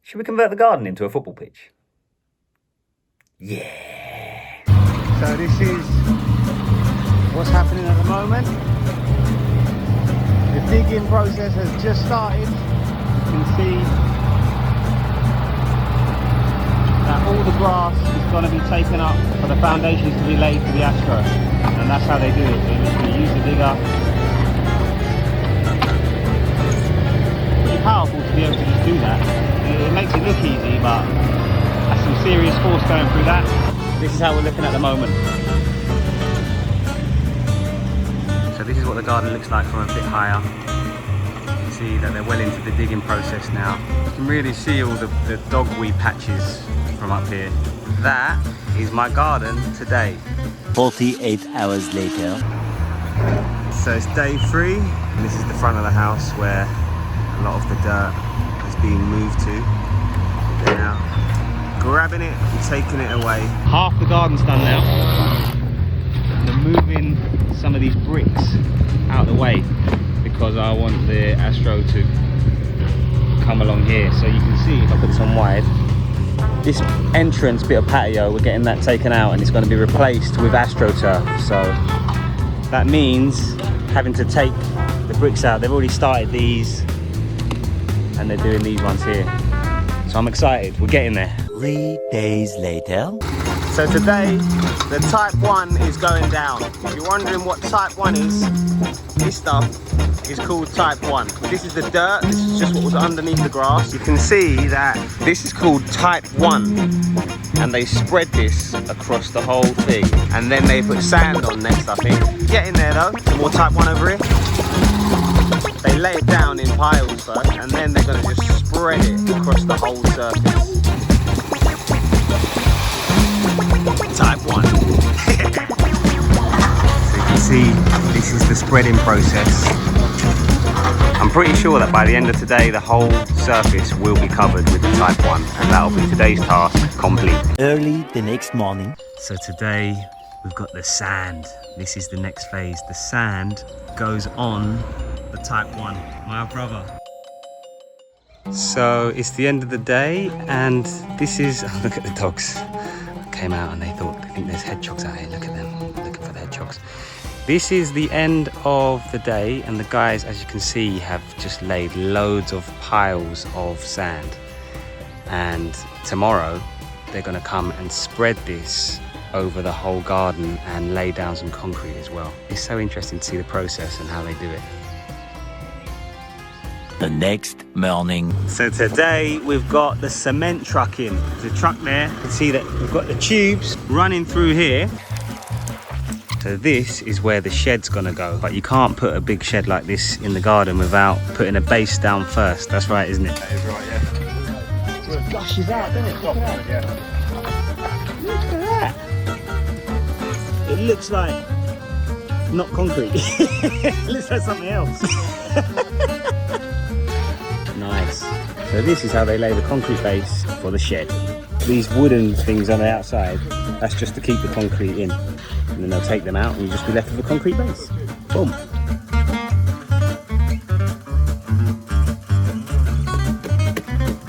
Should we convert the garden into a football pitch? Yeah. So this is what's happening at the moment. The digging process has just started. You can see that all the grass is going to be taken up for the foundations to be laid for the Astro. And that's how they do it. They literally use the digger. Pretty powerful to be able to just do that. It makes it look easy, but that's some serious force going through that. This is how we're looking at the moment. So this is what the garden looks like from a bit higher. You can see that they're well into the digging process now. You can really see all the dogweed patches from up here. That is my garden today. 48 hours later. So it's day 3, and this is the front of the house where a lot of the dirt is being moved to. They're now grabbing it and taking it away. Half the garden's done now. They're moving some of these bricks out of the way because I want the Astro to come along here. So you can see, if I put this on wide, this entrance bit of patio, we're getting that taken out and it's going to be replaced with AstroTurf. So that means having to take the bricks out. They've already started these and they're doing these ones here. So I'm excited, we're getting there. 3 days later. So today, the Type 1 is going down. If you're wondering what Type 1 is, this stuff is called Type 1. This is the dirt, this is just what was underneath the grass. You can see that this is called Type 1. And they spread this across the whole thing. And then they put sand on next, I think. Get in there though, some more Type 1 over here. They lay it down in piles first, and then they're going to just spread it across the whole surface. Type 1. So you can see this is the spreading process. I'm pretty sure that by the end of today the whole surface will be covered with the Type 1, and that'll be today's task complete. Early the next morning. So today we've got the sand. This is the next phase. The sand goes on the Type 1. My brother. So it's the end of the day, and this is, oh, look at the dogs. Came out and they think there's hedgehogs out here. Look at them, looking for the hedgehogs. This is the end of the day, and the guys, as you can see, have just laid loads of piles of sand. And tomorrow they're going to come and spread this over the whole garden and lay down some concrete as well. It's so interesting to see the process and how they do it. The next morning. So today we've got the cement truck in. The truck there, you can see that we've got the tubes running through here. So this is where the shed's gonna go. But you can't put a big shed like this in the garden without putting a base down first. That's right, isn't it? That is right, yeah. So it gushes out, doesn't it? Look at that. Look at that. It looks like not concrete. It looks like something else. Nice. So this is how they lay the concrete base for the shed. These wooden things on the outside, that's just to keep the concrete in. And then they'll take them out and you'll just be left with a concrete base. Boom.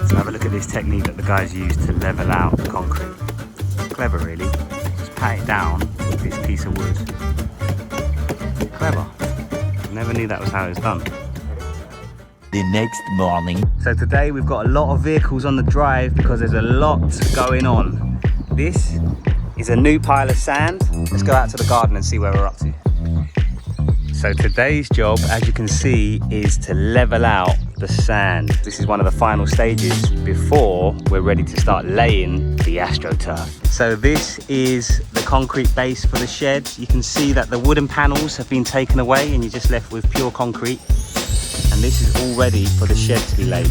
So have a look at this technique that the guys use to level out the concrete. Clever really. Just pat it down with this piece of wood. Clever. Never knew that was how it was done. The next morning. So today we've got a lot of vehicles on the drive because there's a lot going on. This is a new pile of sand. Let's go out to the garden and see where we're up to. So today's job, as you can see, is to level out the sand. This is one of the final stages before we're ready to start laying the AstroTurf. So this is the concrete base for the shed. You can see that the wooden panels have been taken away and you're just left with pure concrete. And this is all ready for the shed to be laid.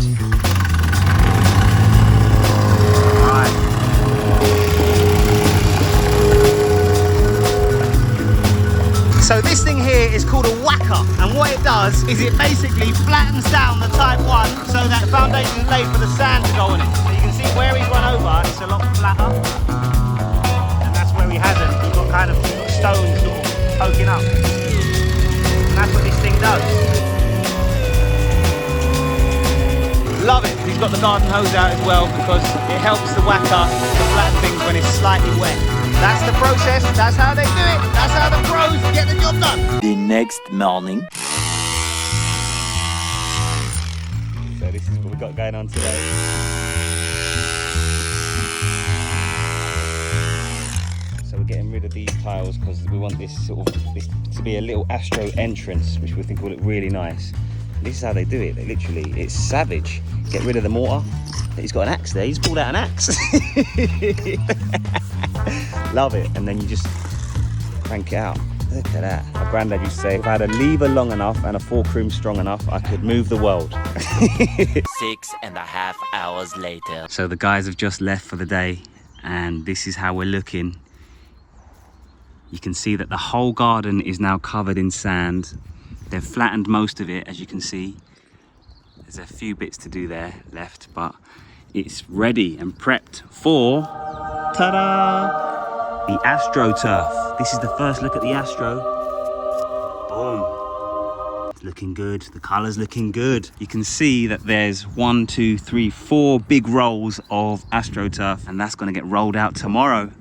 Right. So this thing here is called a whacker, and what it does is it basically flattens down the Type 1 so that foundation is laid for the sand to go on it. So you can see where he's run over, it's a lot flatter, and that's where he hasn't. He's got kind of stones sort of poking up, and that's what this thing does. Love it. he's got the garden hose out as well because it helps the whacker to flatten things when it's slightly wet. That's the process, that's how they do it, that's how the pros get the job done. The next morning. So this is what we've got going on today. So we're getting rid of these tiles because we want this to be a little Astro entrance, which we think will look really nice. This is how they do it. They literally, it's savage. Get rid of the mortar. He's got an axe there. He's pulled out an axe. Love it. And then you just crank it out. Look at that. My granddad used to say, if I had a lever long enough and a fulcrum strong enough, I could move the world. 6.5 hours later. So the guys have just left for the day, and this is how we're looking. You can see that the whole garden is now covered in sand. They've flattened most of it, as you can see. There's a few bits to do there left, but it's ready and prepped for, ta-da, the AstroTurf. This is the first look at the Astro. Boom. It's looking good. The colour's looking good. You can see that there's 1, 2, 3, 4 big rolls of AstroTurf, and that's going to get rolled out tomorrow.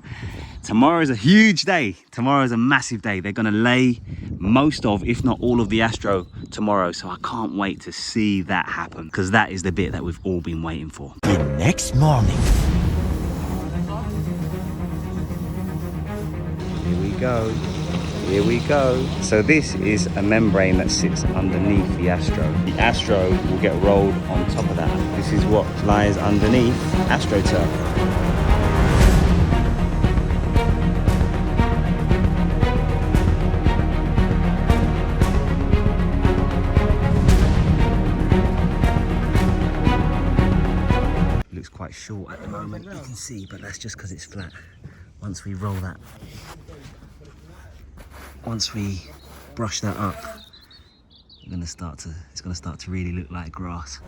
Tomorrow is a huge day. Tomorrow is a massive day. They're going to lay most of, if not all of the Astro tomorrow. So I can't wait to see that happen, because that is the bit that we've all been waiting for. The next morning. Here we go. Here we go. So this is a membrane that sits underneath the Astro. The Astro will get rolled on top of that. This is what lies underneath AstroTurf. Quite short at the moment, you can see, but that's just because it's flat. Once we roll that, once we brush that up, it's going to start to really look like grass.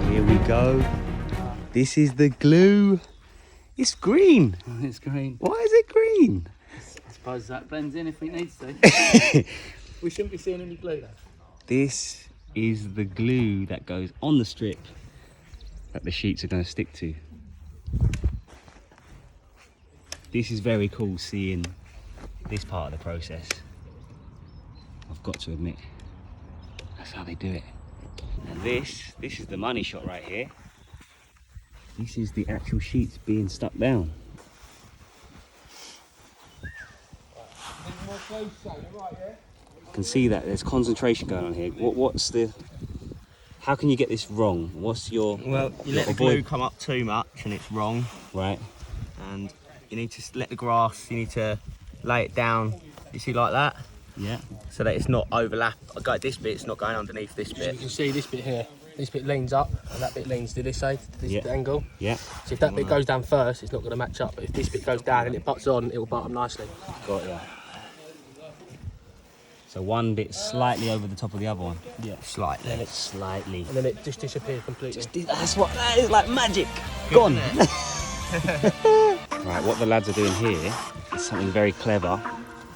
Here we go. This is the glue. It's green. It's green. Why is it green? I suppose that blends in if we need to. We shouldn't be seeing any glue though. This is the glue that goes on the strip that the sheets are going to stick to. This is very cool seeing this part of the process. I've got to admit, that's how they do it. And this is the money shot right here. This is the actual sheets being stuck down. You can see that there's concentration going on here. How can you get this wrong? What's your... Well, you let the glue come up too much and it's wrong. Right. And you need to let the grass, you need to lay it down, you see, like that? Yeah. So that it's not overlap. I got this bit, it's not going underneath this bit. You can see this bit here. This bit leans up and that bit leans to this side, to this angle. Yeah. So if that bit goes down first, it's not going to match up. But if this bit goes down and it butts on, it will butt up nicely. Got ya. So one bit slightly over the top of the other one. Yeah. Slightly. And Slightly. then it just disappears completely. That is like magic. Gone. Right, what the lads are doing here is something very clever.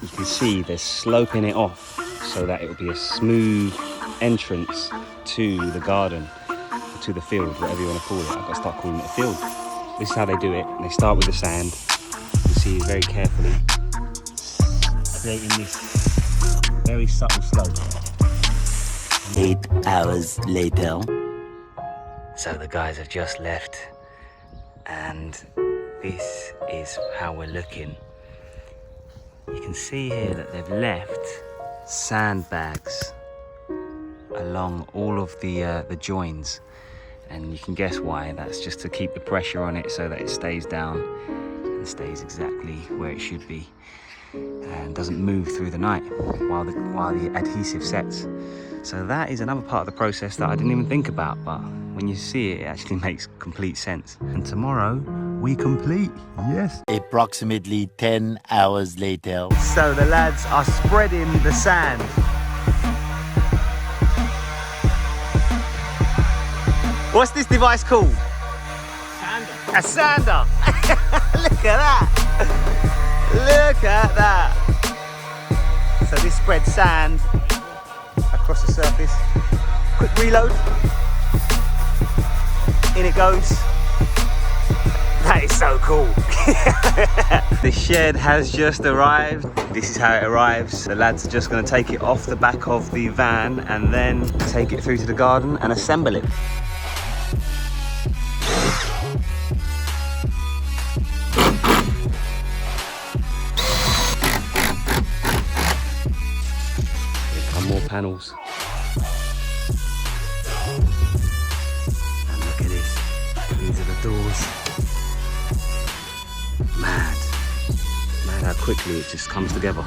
You can see they're sloping it off so that it will be a smooth entrance to the garden, to the field, whatever you want to call it. I've got to start calling it a field. This is how they do it. They start with the sand. You see very carefully creating this very subtle slope. 8 hours later. So the guys have just left, and this is how we're looking. You can see here that they've left sandbags along all of the joins, and you can guess why. That's just to keep the pressure on it so that it stays down and stays exactly where it should be and doesn't move through the night while the adhesive sets. So that is another part of the process that I didn't even think about, but when you see it, it actually makes complete sense. And tomorrow we complete. Yes. Approximately 10 hours later. So the lads are spreading the sand. What's this device called? Sander. A sander. Look at that. Look at that. So this spreads sand across the surface. Quick reload. In it goes. That is so cool. The shed has just arrived. This is how it arrives. The lads are just going to take it off the back of the van and then take it through to the garden and assemble it. Here come more panels. And look at this. These are the doors. Mad how quickly it just comes together.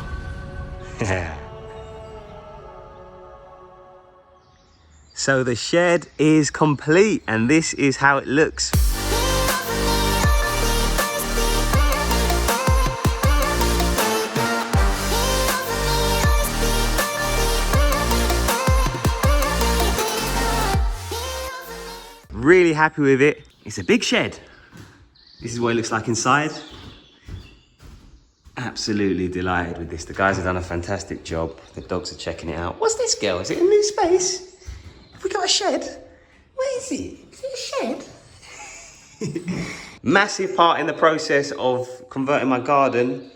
So the shed is complete and this is how it looks. Really happy with it. It's a big shed. This is what it looks like inside. Absolutely delighted with this. The guys have done a fantastic job. The dogs are checking it out. What's this, girl? Is it a new space? Have we got a shed? Where is it? Is it a shed? Massive part in the process of converting my garden.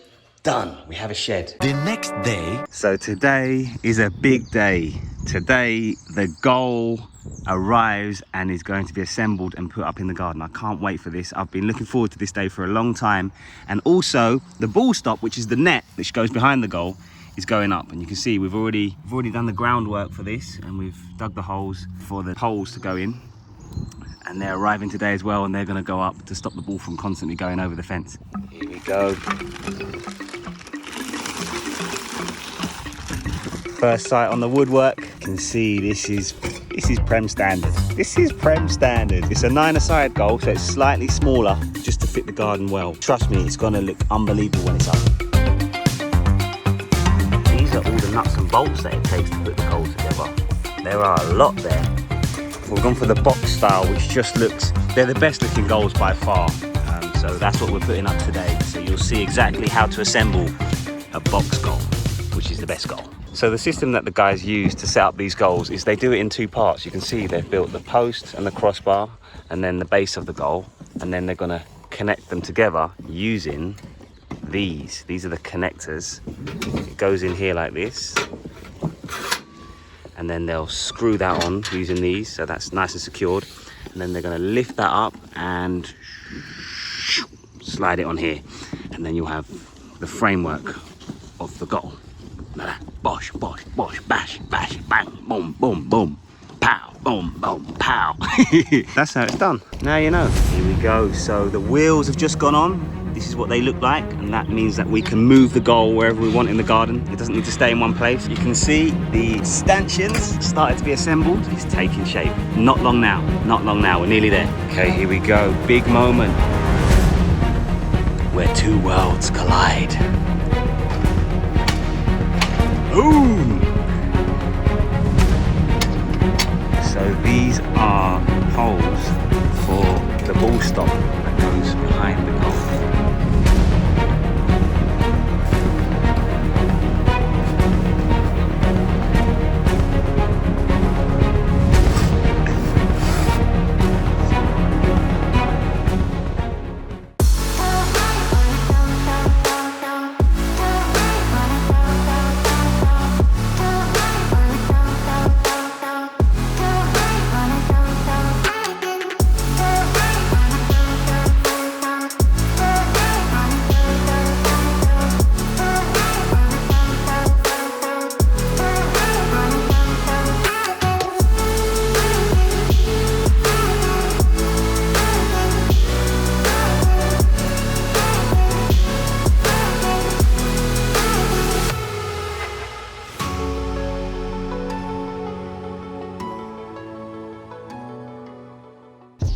Done. We have a shed. The next day. So today is a big day. Today, the goal arrives and is going to be assembled and put up in the garden. I can't wait for this. I've been looking forward to this day for a long time. And also the ball stop, which is the net which goes behind the goal, is going up. And you can see we've already done the groundwork for this and we've dug the holes for the poles to go in. And they're arriving today as well and they're going to go up to stop the ball from constantly going over the fence. Here we go. First sight on the woodwork. You can see this is Prem standard. This is Prem standard. It's a 9-a-side goal, so it's slightly smaller just to fit the garden well. Trust me, it's gonna look unbelievable when it's up. These are all the nuts and bolts that it takes to put the goal together. There are a lot there. We've gone for the box style, which just looks, they're the best looking goals by far. So that's what we're putting up today. So you'll see exactly how to assemble a box goal, which is the best goal. So the system that the guys use to set up these goals is they do it in two parts. You can see they've built the post and the crossbar and then the base of the goal, and then they're going to connect them together using these. These are the connectors. It goes in here like this, and then they'll screw that on using these, so that's nice and secured. And then they're going to lift that up and slide it on here, and then you'll have the framework of the goal. Bosh, bosh, bosh, bash, bash, bang, boom, boom, boom, pow, boom, boom, pow. That's how it's done. Now you know. Here we go. So the wheels have just gone on. This is what they look like, and that means that we can move the goal wherever we want in the garden. It doesn't need to stay in one place. You can see the stanchions started to be assembled. It's taking shape. Not long now. Not long now. We're nearly there. Okay, here we go. Big moment where two worlds collide. Boom! So these are holes for the ball stop that goes behind the goal.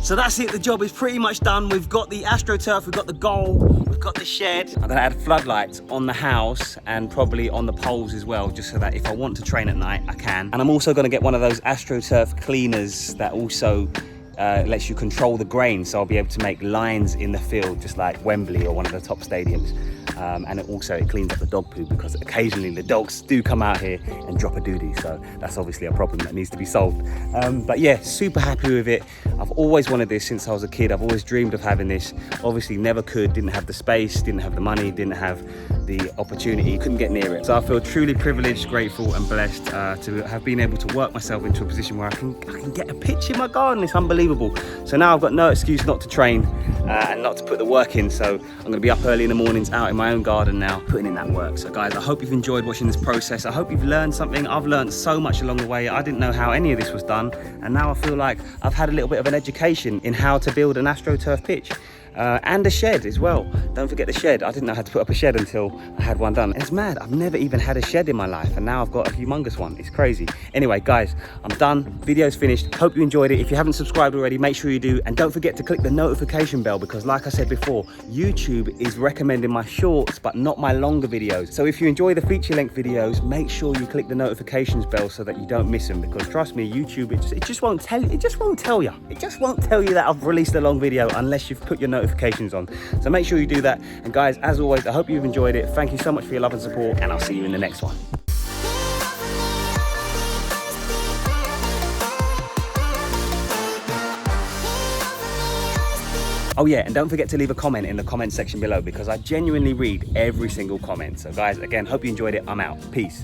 So that's it, the job is pretty much done. We've got the AstroTurf, we've got the goal, we've got the shed. I'm gonna add floodlights on the house and probably on the poles as well, just so that if I want to train at night, I can. And I'm also gonna get one of those AstroTurf cleaners that also lets you control the grain, so I'll be able to make lines in the field just like Wembley or one of the top stadiums. And it cleans up the dog poo, because occasionally the dogs do come out here and drop a doodie, so that's obviously a problem that needs to be solved. But yeah, super happy with it. I've always wanted this since I was a kid. I've always dreamed of having this. Obviously never could, didn't have the space, didn't have the money, didn't have the opportunity, couldn't get near it. So I feel truly privileged, grateful and blessed to have been able to work myself into a position where I can get a pitch in my garden. It's unbelievable. So now I've got no excuse not to train and not to put the work in. So I'm going to be up early in the mornings out in my own garden now, putting in that work. So guys, I hope you've enjoyed watching this process. I hope you've learned something. I've learned so much along the way. I didn't know how any of this was done, and now I feel like I've had a little bit of an education in how to build an AstroTurf pitch. And a shed as well. Don't forget the shed. I didn't know how to put up a shed until I had one done. It's mad. I've never even had a shed in my life, and now I've got a humongous one. It's crazy. Anyway, guys, I'm done. Video's finished. Hope you enjoyed it. If you haven't subscribed already, make sure you do. And don't forget to click the notification bell, because like I said before, YouTube is recommending my shorts, but not my longer videos. So if you enjoy the feature-length videos, make sure you click the notifications bell so that you don't miss them, because trust me, YouTube, it just won't tell you. It just won't tell you. It just won't tell you that I've released a long video unless you've put your notifications on. So make sure you do that. And guys, as always, I hope you've enjoyed it. Thank you so much for your love and support, and I'll see you in the next one. Oh yeah, and don't forget to leave a comment in the comment section below, because I genuinely read every single comment. So guys, again, hope you enjoyed it. I'm out. Peace.